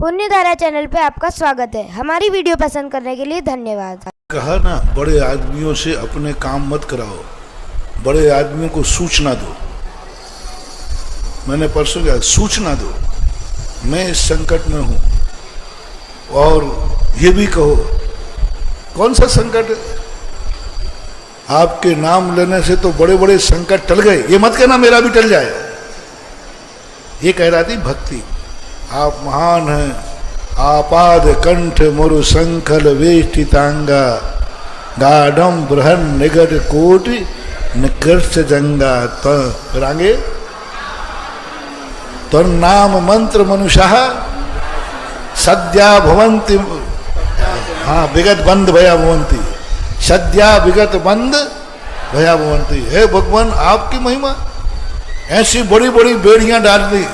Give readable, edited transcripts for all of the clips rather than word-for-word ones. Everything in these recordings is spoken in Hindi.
पुण्यधारा चैनल पे आपका स्वागत है। हमारी वीडियो पसंद करने के लिए धन्यवाद। कहा ना, बड़े आदमियों से अपने काम मत कराओ, बड़े आदमियों को सूचना दो। मैंने परसों कहा, सूचना दो मैं इस संकट में हूं, और ये भी कहो कौन सा संकट है। आपके नाम लेने से तो बड़े बड़े संकट टल गए, ये मत कहना मेरा भी टल जाए। ये कह रहा थी भक्ति, आप महान हैं, आपाद कंठ मुरु संखल वेष्टितांगा गाढ़म बृहन निगट कोटि निकृष्ट जंगा। तो आगे, तो नाम मंत्र मनुष्य सद्या भवंती, हाँ विगत बंद भया भवंती, सद्या विगत बंद भया भवंती। हे भगवान, आपकी महिमा, ऐसी बड़ी बड़ी बेड़ियां डाल दी,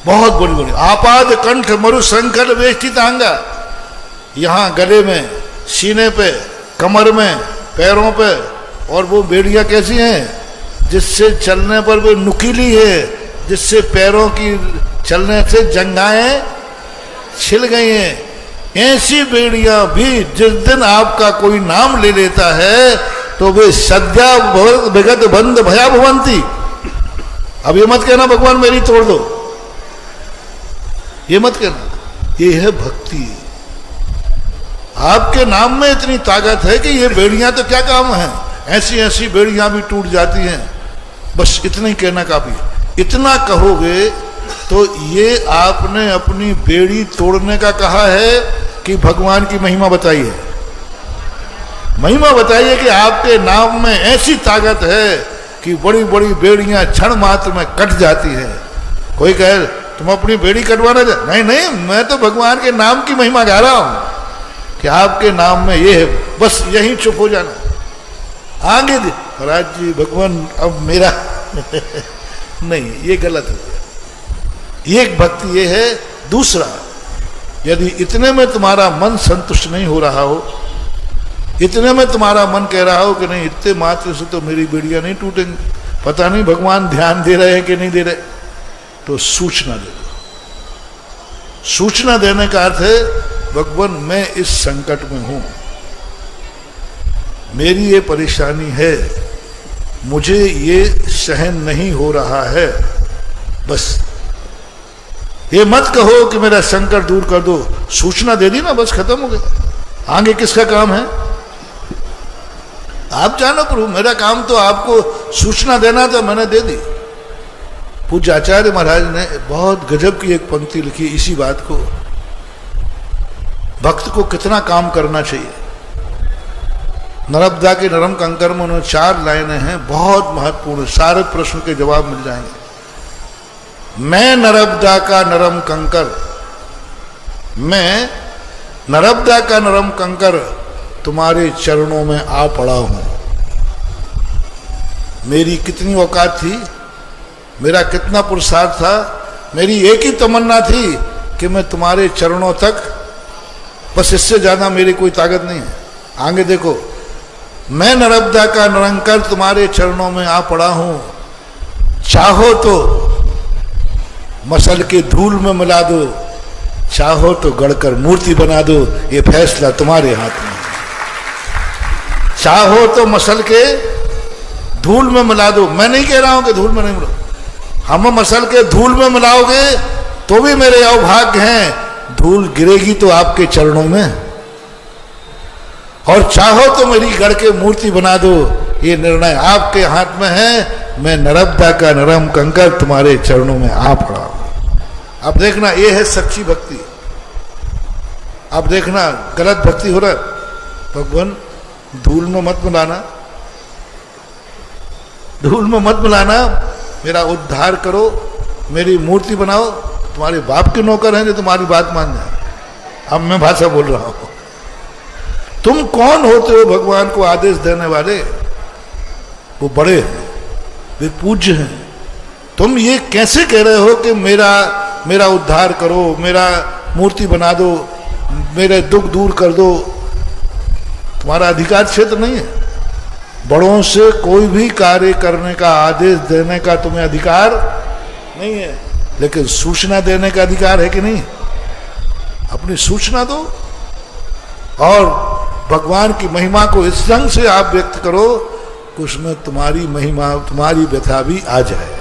बहुत बड़ी बड़ी। आपाद कंठ मरु संकल वेष्टितांगा, यहाँ गले में, सीने पे, कमर में, पैरों पे, और वो बेड़ियां कैसी हैं जिससे चलने पर वो नुकीली है, जिससे पैरों की चलने से जंगाएं छिल गई हैं। ऐसी बेड़ियां भी जिस दिन आपका कोई नाम ले लेता है तो वे सद्या विगत बंद भया भवंती। अब ये मत कहना भगवान मेरी तोड़ दो, ये मत कहना। ये है भक्ति। आपके नाम में इतनी ताकत है कि ये बेड़ियां तो क्या काम है, ऐसी ऐसी बेड़ियां भी टूट जाती हैं। बस इतना ही कहना काफी। इतना कहोगे तो ये आपने अपनी बेड़ी तोड़ने का कहा है कि भगवान की महिमा बताइए। महिमा बताइए कि आपके नाम में ऐसी ताकत है कि बड़ी बड़ी बेड़ियां क्षण मात्र में कट जाती है। कोई कहे तुम अपनी बेड़ी कटवाना चाहते, नहीं नहीं, मैं तो भगवान के नाम की महिमा गा रहा हूं कि आपके नाम में ये है, बस यहीं चुप हो जाना। आगे महाराज जी भगवान अब मेरा नहीं, ये गलत हो गया। एक भक्ति ये है। दूसरा, यदि इतने में तुम्हारा मन संतुष्ट नहीं हो रहा हो, इतने में तुम्हारा मन कह रहा हो कि नहीं, इतने मात्र से तो मेरी बेड़ियां नहीं टूटेंगी, पता नहीं भगवान ध्यान दे रहे हैं कि नहीं दे रहे, तो सूचना दे दो। सूचना देने का अर्थ है, भगवान मैं इस संकट में हूं, मेरी ये परेशानी है, मुझे ये सहन नहीं हो रहा है। बस ये मत कहो कि मेरा संकट दूर कर दो, सूचना दे दी ना, बस खत्म हो गया। आगे किसका काम है? आप जानो प्रभु, मेरा काम तो आपको सूचना देना था, मैंने दे दी। पूज्य आचार्य महाराज ने बहुत गजब की एक पंक्ति लिखी इसी बात को, भक्त को कितना काम करना चाहिए। नर्मदा के नरम कंकर में उन्होंने 4 लाइनें हैं, बहुत महत्वपूर्ण, सारे प्रश्न के जवाब मिल जाएंगे। मैं नर्मदा का नरम कंकर, मैं नर्मदा का नरम कंकर तुम्हारे चरणों में आ पड़ा हूं। मेरी कितनी औकात थी, मेरा कितना पुरुषार्थ था, मेरी एक ही तमन्ना थी कि मैं तुम्हारे चरणों तक, बस इससे ज्यादा मेरी कोई ताकत नहीं है। आगे देखो, मैं नर्मदा का निरंकर तुम्हारे चरणों में आ पड़ा हूं, चाहो तो मसल के धूल में मिला दो, चाहो तो गढ़कर मूर्ति बना दो, ये फैसला तुम्हारे हाथ में। चाहो तो मसल के धूल में मिला दो, मैं नहीं कह रहा हूं कि धूल में नहीं मिला, हम मसल के धूल में मिलाओगे तो भी मेरे अभाग्य हैं, धूल गिरेगी तो आपके चरणों में। और चाहो तो मेरी गढ़ के मूर्ति बना दो, ये निर्णय आपके हाथ में है। मैं नर्मदा का नरम कंकर तुम्हारे चरणों में आ पड़ा हूं। अब देखना, ये है सच्ची भक्ति। अब देखना गलत भक्ति हो रहा है। भगवान धूल में मत मिलाना, धूल में मत मिलाना, मेरा उद्धार करो, मेरी मूर्ति बनाओ। तुम्हारे बाप के नौकर हैं जो तुम्हारी बात मान जाए। अब मैं भाषा बोल रहा हूं। तुम कौन होते हो भगवान को आदेश देने वाले? वो बड़े हैं, वे पूज्य हैं। तुम ये कैसे कह रहे हो कि मेरा उद्धार करो, मेरा मूर्ति बना दो, मेरे दुख दूर कर दो? तुम्हारा अधिकार क्षेत्र नहीं है। बड़ों से कोई भी कार्य करने का आदेश देने का तुम्हें अधिकार नहीं है। लेकिन सूचना देने का अधिकार है कि नहीं? अपनी सूचना दो और भगवान की महिमा को इस ढंग से आप व्यक्त करो कि उसमें तुम्हारी महिमा, तुम्हारी व्यथा भी आ जाए।